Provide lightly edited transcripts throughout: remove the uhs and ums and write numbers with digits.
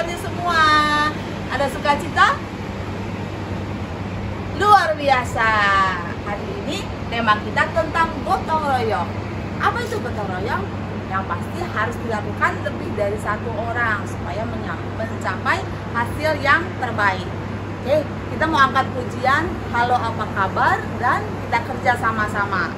kabarnya semua? Ada sukacita? Luar biasa. Hari ini tema kita tentang gotong royong. Apa itu gotong royong? Yang pasti harus dilakukan lebih dari satu orang supaya mencapai hasil yang terbaik. Oke, kita mau angkat pujian. Halo, apa kabar? Dan kita kerja sama-sama.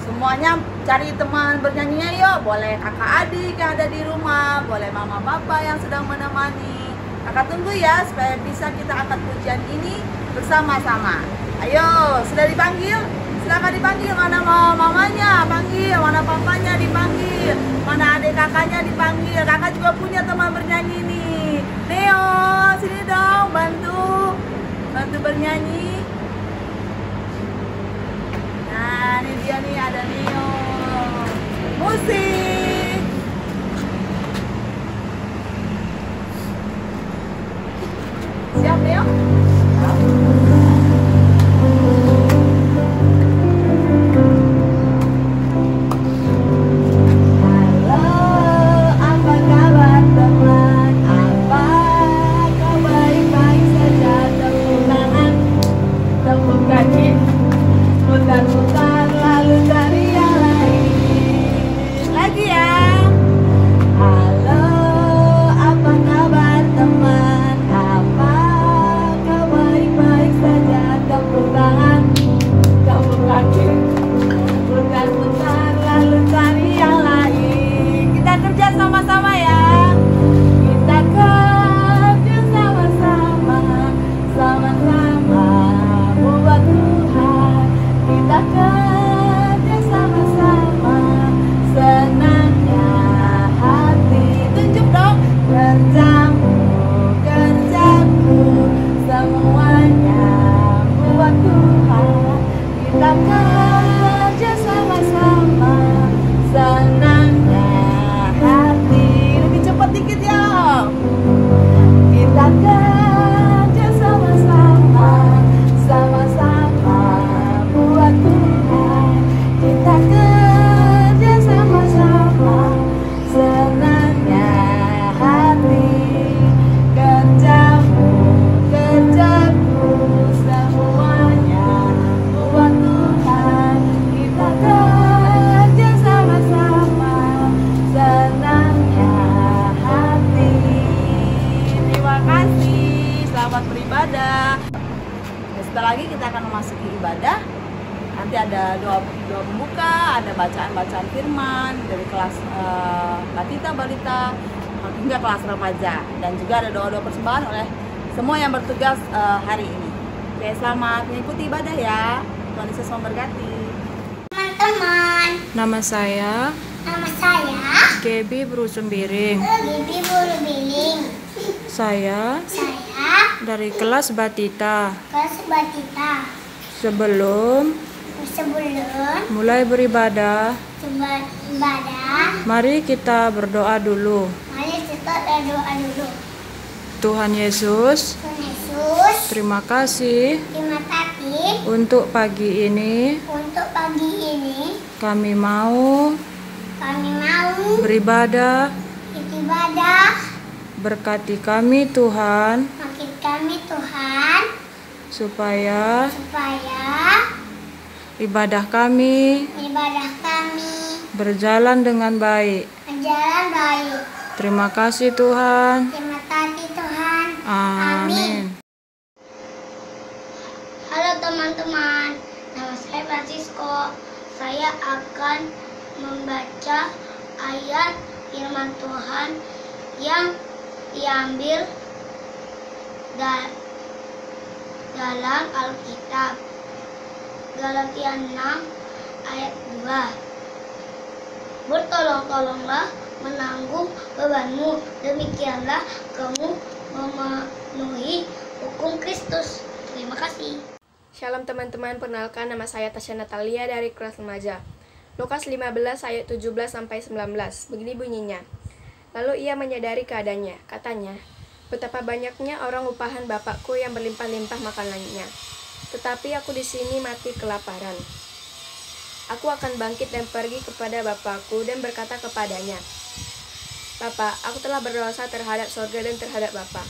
Semuanya cari teman bernyanyinya yuk. Boleh kakak adik yang ada di rumah, boleh mama bapak yang sedang menemani. Kakak tunggu ya supaya bisa kita angkat pujian ini bersama-sama. Ayo, sudah dipanggil? Silakan dipanggil. Mana mamanya panggil, mana papanya dipanggil, mana adik kakaknya dipanggil. Kakak juga punya teman bernyanyi nih. Neo, sini dong, bantu bernyanyi. Nah, ini dia nih, ada Neo. Musik. Siap, Neo? Sebentar lagi kita akan memasuki ibadah. Nanti ada doa pembuka, ada bacaan firman dari kelas batita, balita hingga kelas remaja, dan juga ada doa persembahan oleh semua yang bertugas hari ini. Oke, selamat mengikuti ibadah ya. Tuhan Yesus memberkati. Teman-teman, Nama saya Gaby Brusembiring. Saya dari kelas Batita. Sebelum mulai beribadah, mari kita berdoa dulu. Tuhan Yesus, terima kasih untuk pagi ini. Kami mau beribadah. Berkati kami Tuhan, supaya ibadah kami berjalan dengan baik. Terima kasih Tuhan. Amin. Halo teman-teman, nama saya Francisco. Saya akan membaca ayat firman Tuhan yang diambil dalam Alkitab. Galatia 6 ayat 2. Bertolong-tolonglah menanggung bebanmu, demikianlah kamu memenuhi hukum Kristus. Terima kasih. Shalom teman-teman, perkenalkan nama saya Tasya Natalia dari kelas remaja. Lukas 15 ayat 17-19, begini bunyinya. Lalu ia menyadari keadaannya, katanya, betapa banyaknya orang upahan Bapakku yang berlimpah-limpah makanannya, tetapi aku di sini mati kelaparan. Aku akan bangkit dan pergi kepada Bapakku dan berkata kepadanya, Bapa, aku telah berdosa terhadap sorga dan terhadap Bapa.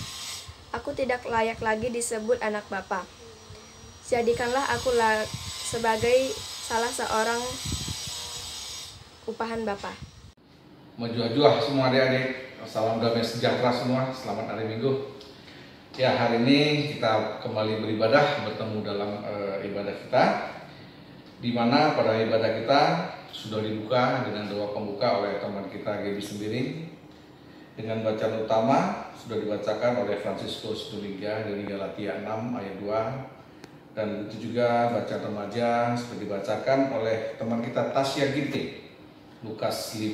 Aku tidak layak lagi disebut anak Bapa. Jadikanlah aku sebagai salah seorang upahan Bapa. Menjuah-juah semua adik-adik, salam damai sejahtera semua, selamat hari Minggu. Ya, hari ini kita kembali beribadah, bertemu dalam ibadah kita, di mana pada ibadah kita sudah dibuka dengan doa pembuka oleh teman kita Gaby Sembiring. Dengan bacaan utama sudah dibacakan oleh Fransiskus Duliga dari Galatia 6 ayat 2, dan itu juga bacaan remaja sudah dibacakan oleh teman kita Tasya Ginting, Lukas 5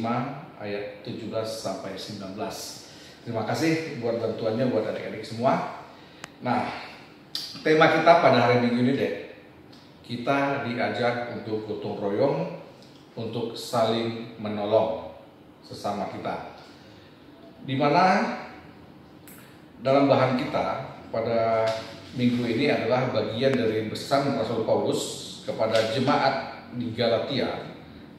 ayat 17 sampai 19. Terima kasih buat bantuannya buat adik-adik semua. Nah, tema kita pada hari Minggu ini deh, kita diajak untuk gotong royong, untuk saling menolong sesama kita. Di mana dalam bahan kita pada minggu ini adalah bagian dari pesan Rasul Paulus kepada jemaat di Galatia,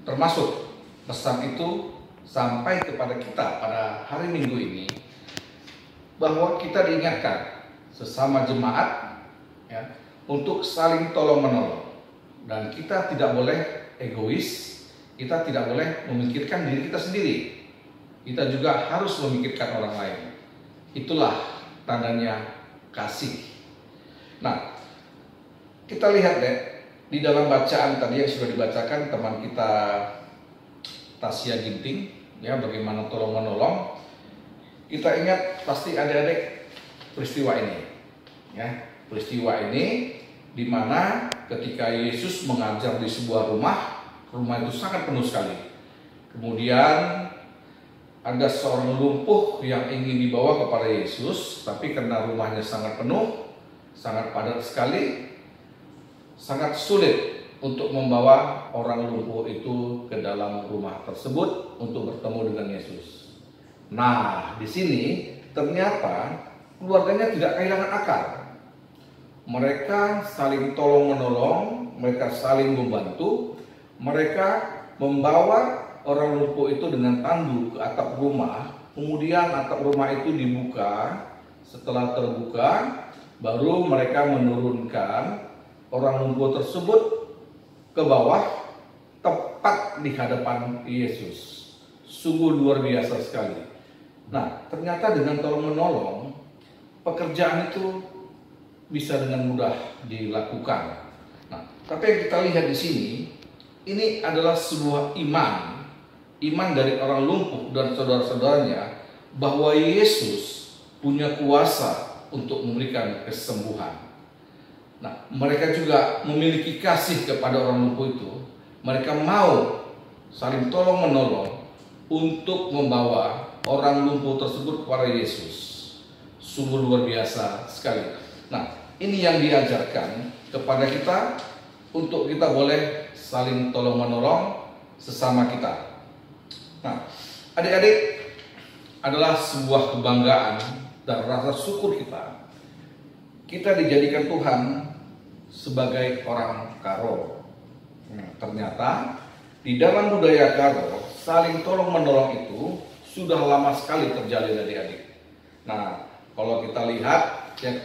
termasuk pesan itu sampai kepada kita pada hari Minggu ini, bahwa kita diingatkan sesama jemaat ya, untuk saling tolong menolong, dan kita tidak boleh egois, kita tidak boleh memikirkan diri kita sendiri. Kita juga harus memikirkan orang lain. Itulah tandanya kasih. Nah, kita lihat deh di dalam bacaan tadi yang sudah dibacakan teman kita Tasya Ginting, ya, bagaimana tolong menolong. Kita ingat pasti adik-adik peristiwa ini, ya, peristiwa ini di mana ketika Yesus mengajar di sebuah rumah itu sangat penuh sekali. Kemudian ada seorang lumpuh yang ingin dibawa kepada Yesus, tapi karena rumahnya sangat penuh, sangat padat sekali, sangat sulit untuk membawa orang lumpuh itu ke dalam rumah tersebut untuk bertemu dengan Yesus. Nah, di sini ternyata keluarganya tidak kehilangan akal. Mereka saling tolong-menolong, mereka saling membantu, mereka membawa orang lumpuh itu dengan tandu ke atap rumah, kemudian atap rumah itu dibuka. Setelah terbuka, baru mereka menurunkan orang lumpuh tersebut ke bawah, tepat di hadapan Yesus. Sungguh luar biasa sekali. Nah, ternyata dengan tolong menolong, pekerjaan itu bisa dengan mudah dilakukan. Nah, tapi yang kita lihat di sini, ini adalah sebuah iman dari orang lumpuh dan saudara-saudaranya, bahwa Yesus punya kuasa untuk memberikan kesembuhan. Nah, mereka juga memiliki kasih kepada orang lumpuh itu. Mereka mau saling tolong menolong untuk membawa orang lumpuh tersebut kepada Yesus. Sungguh luar biasa sekali. Nah, ini yang diajarkan kepada kita, untuk kita boleh saling tolong menolong sesama kita. Nah, adik-adik, adalah sebuah kebanggaan dan rasa syukur kita. Kita dijadikan Tuhan sebagai orang Karo. Nah, ternyata di dalam budaya Karo, saling tolong menolong itu sudah lama sekali terjalin, adik-adik. Nah, kalau kita lihat ya,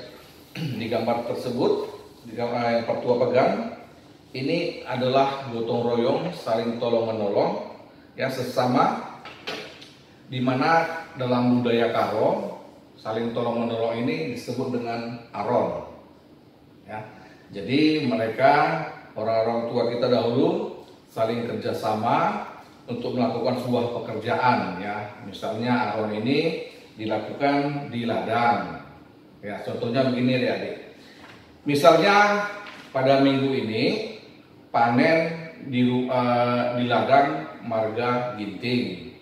di gambar tersebut, di gambar yang pertua pegang, ini adalah gotong royong, saling tolong menolong, ya, sesama, di mana dalam budaya Karo saling tolong menolong ini disebut dengan aron, ya. Jadi mereka, orang-orang tua kita dahulu, saling kerjasama untuk melakukan sebuah pekerjaan, ya. Misalnya aron ini dilakukan di ladang, ya. Contohnya begini ya, adik. Misalnya pada minggu ini panen di ladang marga Ginting.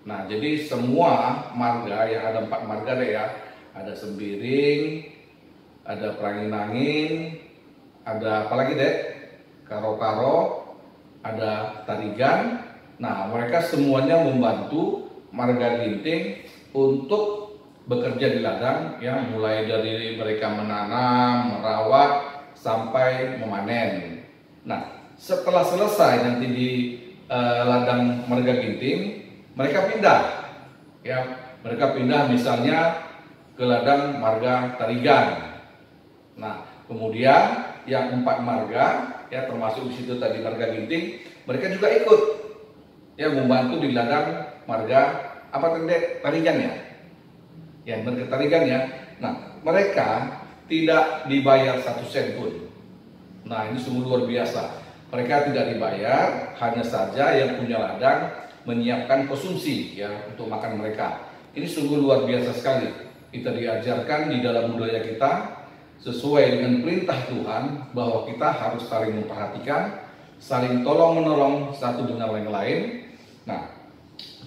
Nah, jadi semua marga, yang ada 4 marga deh ya, ada Sembiring, ada Peranginangin, ada apa lagi deh, Karo-Karo, ada Tarigan. Nah, mereka semuanya membantu marga Ginting untuk bekerja di ladang, ya, mulai dari mereka menanam, merawat, sampai memanen. Nah, setelah selesai nanti di ladang marga Ginting, mereka pindah Ya, mereka pindah misalnya ke ladang marga Tarigan. Nah, kemudian yang 4 marga, ya termasuk di situ tadi marga Ginting, mereka juga ikut ya membantu di ladang marga apa tadi Tarigan ya. Ya, marga Tarigan ya. Nah, mereka tidak dibayar 1 sen pun. Nah, ini sungguh luar biasa. Mereka tidak dibayar, hanya saja yang punya ladang menyiapkan konsumsi ya untuk makan mereka. Ini sungguh luar biasa sekali. Kita diajarkan di dalam budaya kita sesuai dengan perintah Tuhan bahwa kita harus saling memperhatikan, saling tolong menolong satu dengan yang lain. Nah,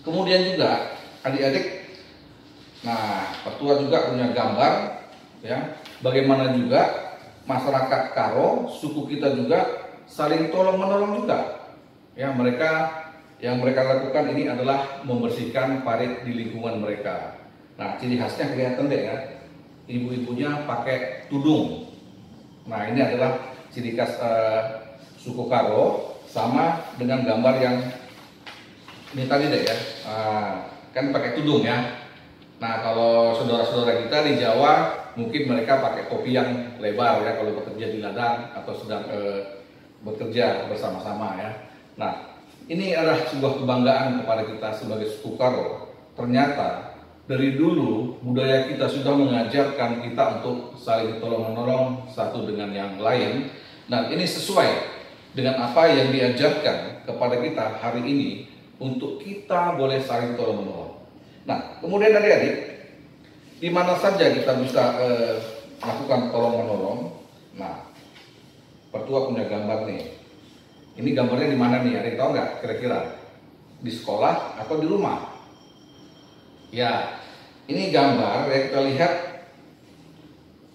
kemudian juga adik-adik, nah petua juga punya gambar ya, bagaimana juga masyarakat Karo, suku kita juga saling tolong menolong juga. Ya, yang mereka lakukan ini adalah membersihkan parit di lingkungan mereka. Nah, ciri khasnya kelihatan deh ya. Ibu-ibunya pakai tudung. Nah, ini adalah ciri khas suku Karo, sama dengan gambar yang ini tadi deh ya. Kan pakai tudung ya. Nah, kalau saudara-saudara kita di Jawa mungkin mereka pakai topi yang lebar ya kalau bekerja di ladang atau sedang bekerja bersama-sama ya. Nah, ini adalah sebuah kebanggaan kepada kita sebagai suku Karo. Ternyata dari dulu budaya kita sudah mengajarkan kita untuk saling tolong-menolong satu dengan yang lain. Dan ini sesuai dengan apa yang diajarkan kepada kita hari ini untuk kita boleh saling tolong-menolong. Nah, kemudian adik-adik, di mana saja kita bisa lakukan tolong-menolong. Nah, pertua punya gambar nih. Ini gambarnya di mana nih? Ada yang tahu nggak kira-kira? Di sekolah atau di rumah? Ya, ini gambar yang kita lihat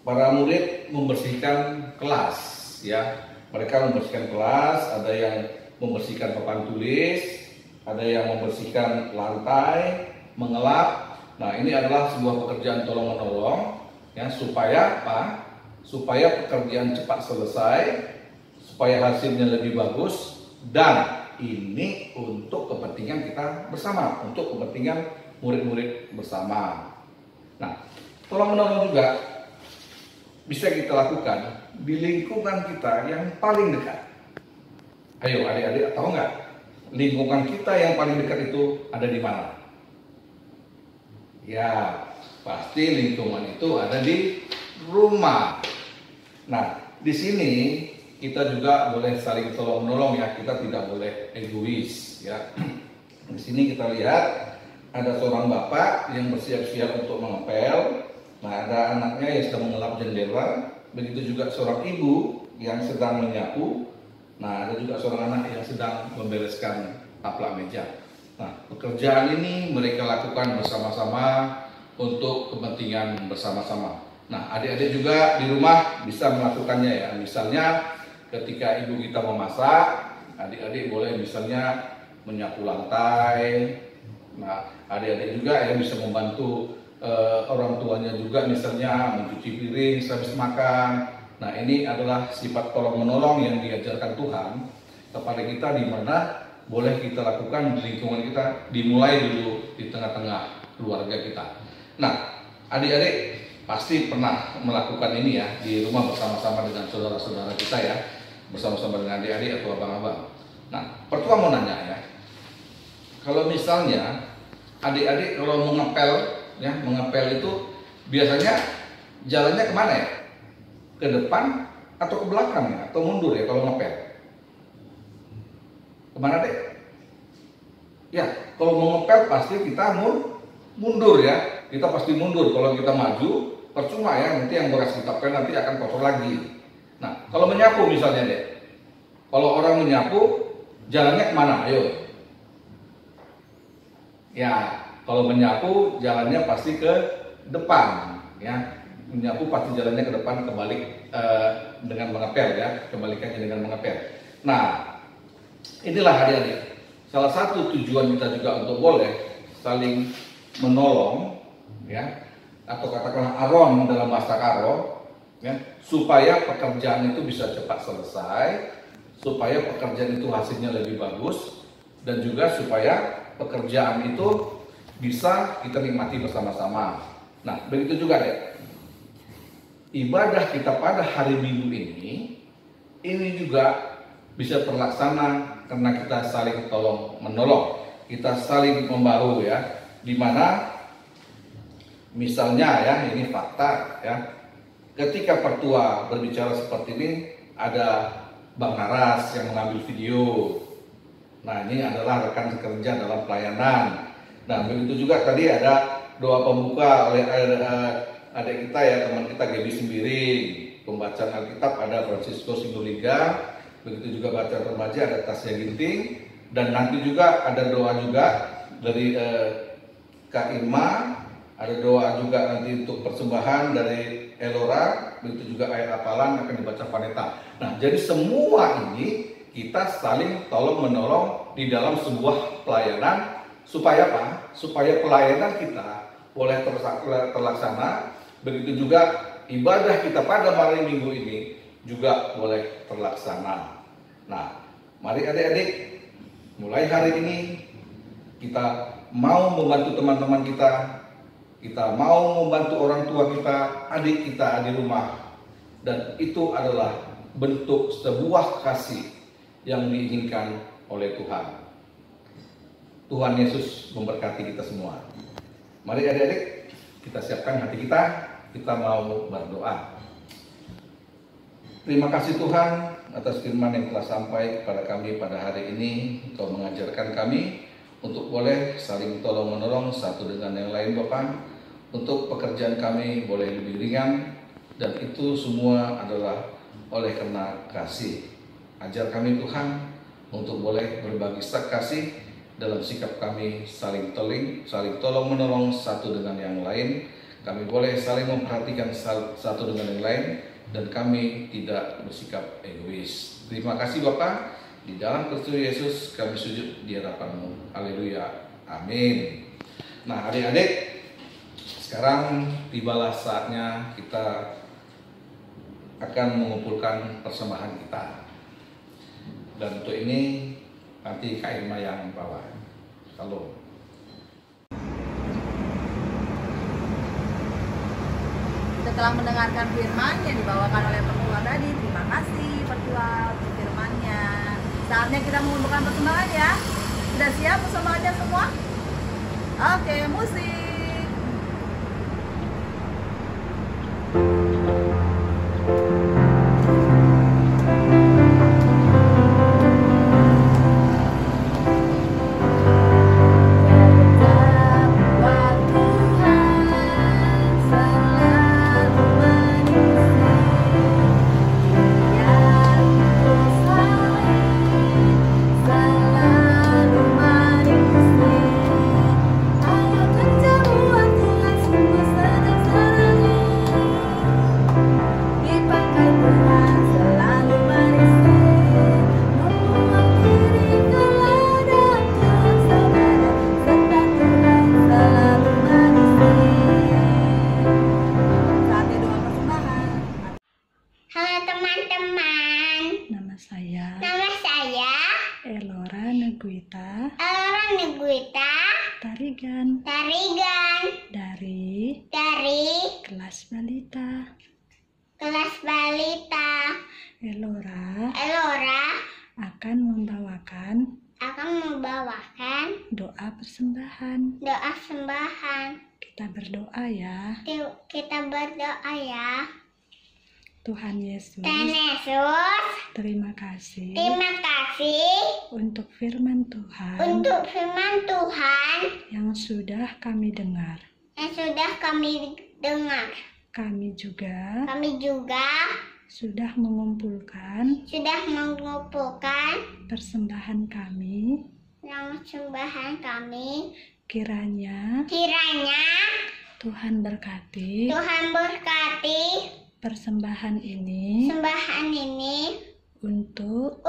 para murid membersihkan kelas. Ya, mereka membersihkan kelas. Ada yang membersihkan papan tulis, ada yang membersihkan lantai, mengelap. Nah, ini adalah sebuah pekerjaan tolong-menolong, ya, supaya apa? Supaya pekerjaan cepat selesai, supaya hasilnya lebih bagus, dan ini untuk kepentingan kita bersama, untuk kepentingan murid-murid bersama. Nah, tolong-menolong juga bisa kita lakukan di lingkungan kita yang paling dekat. Ayo adik-adik, tahu nggak lingkungan kita yang paling dekat itu ada di mana? Ya, pasti lingkungan itu ada di rumah. Nah, di sini kita juga boleh saling tolong-menolong ya, kita tidak boleh egois ya. Di sini kita lihat ada seorang bapak yang bersiap-siap untuk mengepel. Nah, ada anaknya yang sedang mengelap jendela. Begitu juga seorang ibu yang sedang menyapu. Nah, ada juga seorang anak yang sedang membereskan taplak meja. Nah, pekerjaan ini mereka lakukan bersama-sama untuk kepentingan bersama-sama. Nah, adik-adik juga di rumah bisa melakukannya ya. Misalnya ketika ibu kita memasak, adik-adik boleh misalnya menyapu lantai. Nah, adik-adik juga ya bisa membantu orang tuanya juga misalnya mencuci piring sehabis makan. Nah, ini adalah sifat tolong-menolong yang diajarkan Tuhan kepada kita, di mana boleh kita lakukan di lingkungan kita, dimulai dulu di tengah-tengah keluarga kita. Nah, adik-adik pasti pernah melakukan ini ya di rumah bersama-sama dengan saudara-saudara kita ya, bersama-sama dengan adik-adik atau abang-abang. Nah, pertua mau nanya ya, kalau misalnya adik-adik kalau mengepel ya, mengepel itu biasanya jalannya kemana ya? Ke depan atau ke belakang ya? Atau mundur ya kalau ngepel? Kemana dek? Ya, kalau mau ngepel pasti kita mundur ya. Kita pasti mundur. Kalau kita maju, percuma ya. Nanti yang bekas kita pel nanti akan kotor lagi. Nah, kalau menyapu misalnya dek. Kalau orang menyapu, jalannya kemana? Ayo. Ya, kalau menyapu jalannya pasti ke depan ya. Menyapu pasti jalannya ke depan, kebalik dengan mengepel ya, kebalikannya dengan mengepel. Nah, inilah adik-adik, salah satu tujuan kita juga untuk boleh saling menolong ya, atau katakanlah aron dalam bahasa Karo ya, supaya pekerjaan itu bisa cepat selesai, supaya pekerjaan itu hasilnya lebih bagus, dan juga supaya pekerjaan itu bisa kita nikmati bersama-sama. Nah, begitu juga deh. Ibadah kita pada hari Minggu ini juga bisa terlaksana karena kita saling tolong menolong, kita saling membahu ya. Dimana misalnya ya, ini fakta ya, ketika Pertua berbicara seperti ini, ada Bang Naras yang mengambil video. Nah, ini adalah rekan kerja dalam pelayanan. Nah, begitu juga tadi ada doa pembuka oleh adik kita ya, teman kita Gaby Sembiring. Pembacaan Alkitab ada Francisco Sindoliga. Begitu juga bacaan remaja ada Tasya Ginting. Dan nanti juga ada doa juga dari Kak Irma. Ada doa juga nanti untuk persembahan dari Elora. Begitu juga ayat hafalan akan dibaca Vanessa. Nah, jadi semua ini kita saling tolong menolong di dalam sebuah pelayanan. Supaya apa? Supaya pelayanan kita boleh terlaksana. Begitu juga ibadah kita pada hari Minggu ini juga boleh terlaksana. Nah, mari adik-adik, mulai hari ini kita mau membantu teman-teman kita mau membantu orang tua kita, adik kita di rumah. Dan itu adalah bentuk sebuah kasih yang diinginkan oleh Tuhan. Tuhan Yesus memberkati kita semua. Mari adik-adik, kita siapkan hati kita mau berdoa. Terima kasih Tuhan atas firman yang telah sampai kepada kami pada hari ini. Engkau mengajarkan kami untuk boleh saling tolong-menolong satu dengan yang lain Bapak. Untuk pekerjaan kami boleh lebih ringan, dan itu semua adalah oleh karena kasih. Ajar kami Tuhan untuk boleh berbagi kasih dalam sikap kami saling tolong-menolong satu dengan yang lain. Kami boleh saling memperhatikan satu dengan yang lain, dan kami tidak bersikap egois. Terima kasih Bapak. Di dalam Kristus Yesus kami sujud di hadapan-Mu. Haleluya. Amin. Nah, adik-adik, sekarang tibalah saatnya kita akan mengumpulkan persembahan kita. Dan untuk ini nanti Kak Irma yang bawa. Halo. Kita telah mendengarkan firman yang dibawakan oleh Pertua tadi. Terima kasih Pertua untuk firman-Nya. Saatnya kita mengumpulkan persembahan ya. Sudah siap persembahannya semua? Oke, musik. Tarigan dari kelas balita. Elora akan membawakan doa persembahan. Kita berdoa ya. Tuhan Yesus, terima kasih untuk firman Tuhan yang sudah kami dengar. Kami juga sudah mengumpulkan persembahan kami. Kiranya Tuhan berkati persembahan ini untuk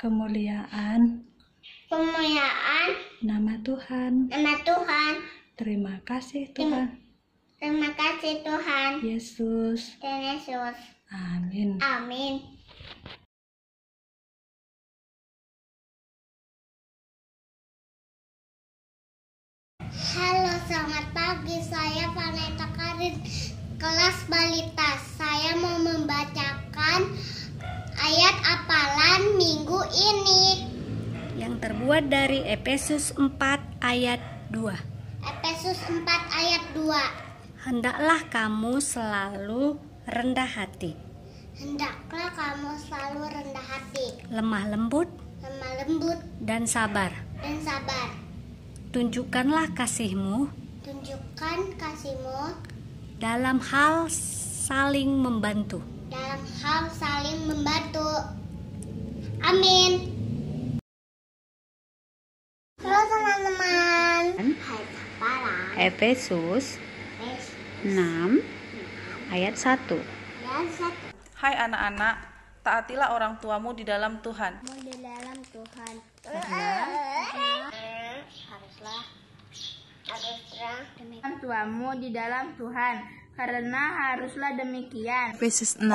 kemuliaan nama Tuhan. Terima kasih Tuhan. Yesus. Amin. Halo, selamat pagi. Saya Vanessa Karin, kelas balita. Saya mau membacakan ayat hafalan minggu ini yang terbuat dari Efesus 4 ayat 2. Efesus 4 ayat 2. Hendaklah kamu selalu rendah hati, Hendaklah kamu selalu rendah hati, lemah lembut, dan sabar. tunjukkanlah kasihmu Tunjukkan kasihmu dalam hal saling membantu. Amin. Halo teman-teman. Hai hafalan. Efesus 6 ayat 1. Hai anak-anak, taatilah orang tuamu di dalam Tuhan. Di dalam Tuhan. Orang tuamu di dalam Tuhan, karena haruslah demikian. Efesus 6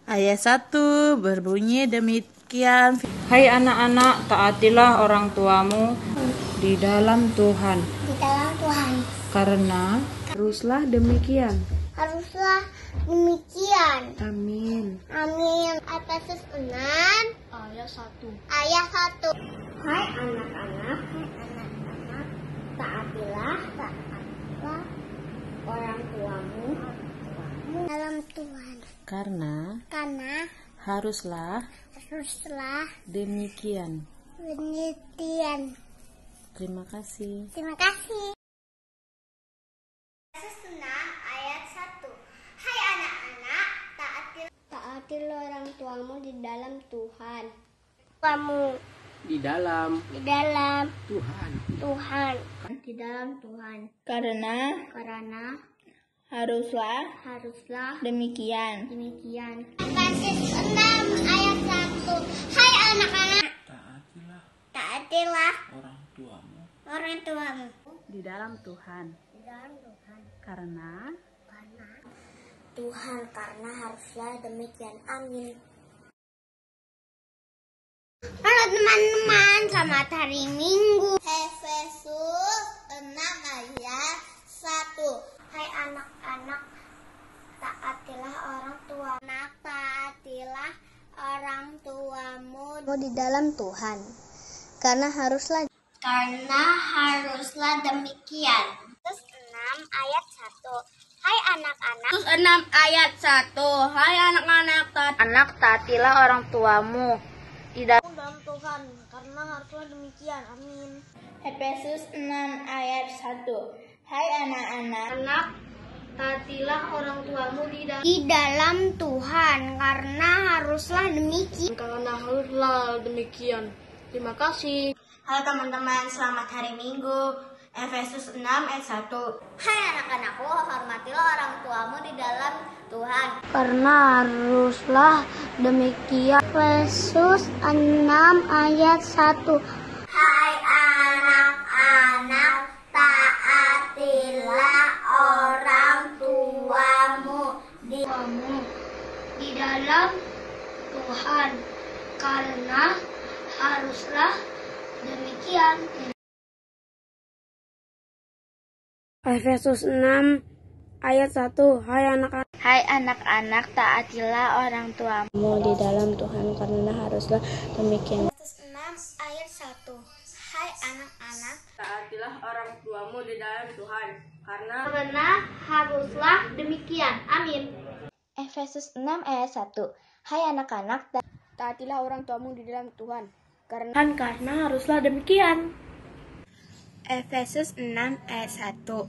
ayat 1 berbunyi demikian. Hai anak-anak, taatilah orang tuamu di dalam Tuhan. Di dalam Tuhan. Karena haruslah demikian. Amin. Amin. Efesus 6 ayat 1. Hai anak-anak, taatilah orang tuamu dalam Tuhan. Karena haruslah demikian. Terima kasih. Efesus 6 ayat 1. Hai anak-anak, taatilah orang tuamu di dalam Tuhan. Di dalam Tuhan. Karena haruslah demikian. Efesus 6 ayat 1. Hai anak-anak, taatilah orang tuamu Di dalam Tuhan. Karena Tuhan, karena haruslah demikian. Amin. Halo teman-teman, selamat hari Minggu. Efesus 6 ayat 1. Hai anak-anak, taatilah orang tua. Taatilah orang tuamu di dalam Tuhan. Karena haruslah demikian. Efesus 6 ayat 1. Hai anak-anak. 6 ayat 1. Hai anak-anak, taatilah orang tuamu di dalam Tuhan, karena haruslah demikian. Amin. Efesus 6 ayat 1. Hai anak-anak, taatilah orang tuamu di dalam Tuhan, karena haruslah demikian. Terima kasih. Halo teman-teman, selamat hari Minggu. Efesus 6 ayat 1. Hai anak-anakku, hormatilah orang tuamu di dalam Tuhan, karena haruslah demikian. Efesus 6 ayat 1. Hai anak-anak, taatilah orang tuamu di dalam Tuhan, karena haruslah demikian. Efesus 6 ayat 1. Hai anak-anak, taatilah orang tuamu di dalam Tuhan, karena haruslah demikian. Efesus 6 ayat 1. Hai anak-anak, Taatilah orang tuamu di dalam Tuhan, karena haruslah demikian. Amin. Efesus 6 ayat 1. Hai anak-anak, taatilah orang tuamu di dalam Tuhan, karena haruslah demikian. Efesus 6 ayat 1.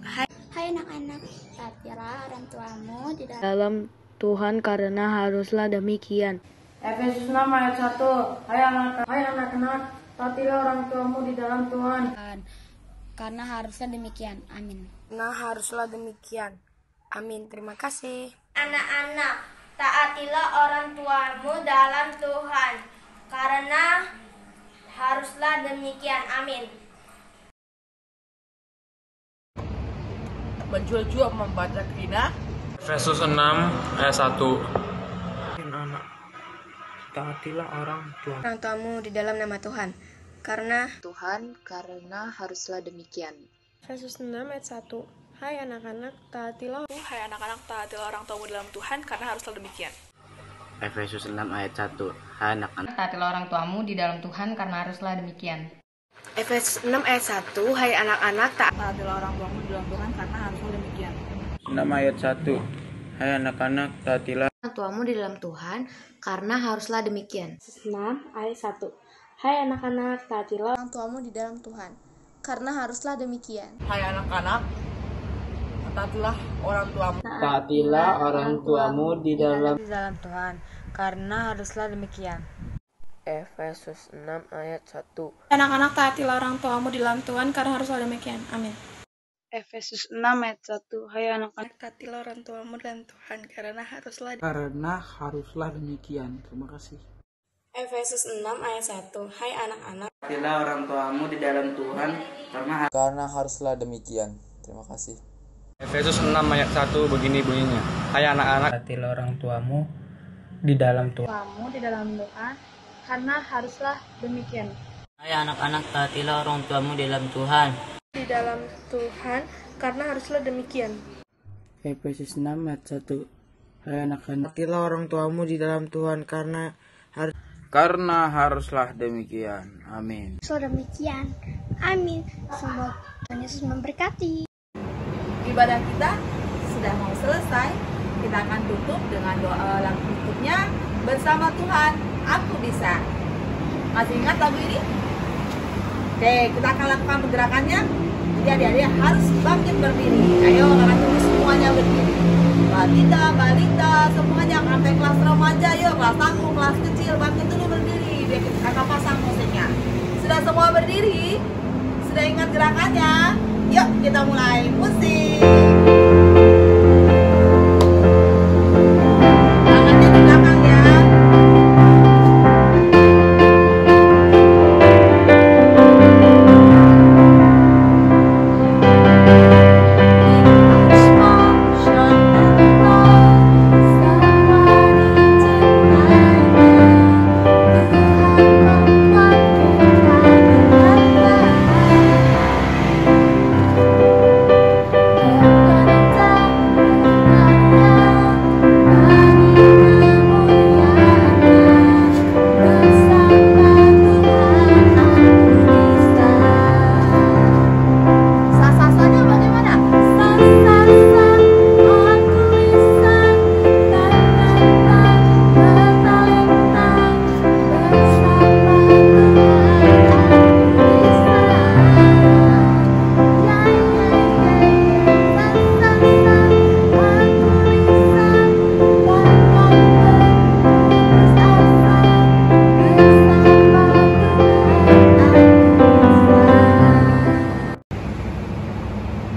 Hai anak-anak, taatilah orang tuamu di Dalam Tuhan, karena haruslah demikian. Efesus 6 ayat 1. Hai anak-anak, taatilah orang tuamu di dalam Tuhan. Karena haruslah demikian. Amin. haruslah demikian. Amin. Terima kasih. Anak-anak, taatilah orang tuamu dalam Tuhan, karena haruslah demikian. Amin. Menjual-jual membaca Kina. Efesus 6 ayat 1. Anak, taatilah orang tua. Orang tuamu di dalam nama Tuhan, karena Tuhan, karena haruslah demikian. Efesus 6 ayat 1. Hai anak-anak, taatilah. Hai anak-anak, taatilah orang tuamu dalam Tuhan, karena haruslah demikian. Efesus 6 ayat 1. Hai anak-anak, taatilah orang tuamu di dalam Tuhan, karena haruslah demikian. Efesus 6 ayat 1. Hai anak-anak, taatilah orang tuamu di dalam Tuhan, karena haruslah demikian. 6 ayat 1. Hai anak-anak, taatilah orang tuamu di dalam Tuhan, karena haruslah demikian. 6 ayat 1. Hai anak-anak, taatilah orang tuamu di dalam Tuhan, karena haruslah demikian. Hai anak-anak, taatilah orang tuamu. Taatilah orang tuamu di dalam Tuhan, karena haruslah demikian. Efesus 6 ayat 1. Anak-anak, taatilah orang tuamu di dalam Tuhan, karena haruslah demikian. Amin. Efesus 6 ayat 1. Hai anak-anak, taatilah orang tuamu dalam Tuhan, karena haruslah demikian. Terima kasih. Efesus 6 ayat 1. Hai anak-anak, Taatilah orang tuamu di dalam Tuhan, karena haruslah demikian. Terima kasih. Efesus 6 ayat 1 begini bunyinya. Hai anak-anak, taatilah orang tuamu di dalam Tuhan. tuamu di dalam Tuhan, karena haruslah demikian. Hai anak-anak, taatilah orang tuamu di dalam Tuhan. Di dalam Tuhan, karena haruslah demikian. Efesus 6 ayat 1. Hai anak-anak, taatilah orang tuamu di dalam Tuhan, karena haruslah demikian. Amin. So demikian. Amin. Semoga Tuhan Yesus memberkati. Ibadah kita sudah mau selesai. Kita akan tutup dengan doa lagu tutupnya, bersama Tuhan aku bisa. Masih ingat lagu ini? Oke, kita akan lakukan pergerakannya. Jadi adik-adik harus bangkit berdiri. Ayo kakak tunggu semuanya berdiri. Balita, semuanya sampai kelas remaja, yuk kelas 1, kelas kecil, bangkit dulu berdiri. Biar kakak pasang musiknya. Sudah semua berdiri? Sudah ingat gerakannya? Yuk kita mulai musik. Tangannya di belakang ya.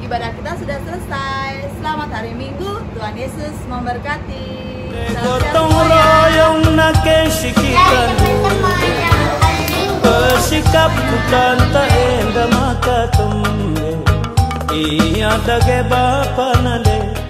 Ibadah kita sudah selesai. Selamat hari Minggu. Tuhan Yesus memberkati. Gotong royong nakesikikan, bersikap bukan tak endah maka tembe. Iya dage bapa nade.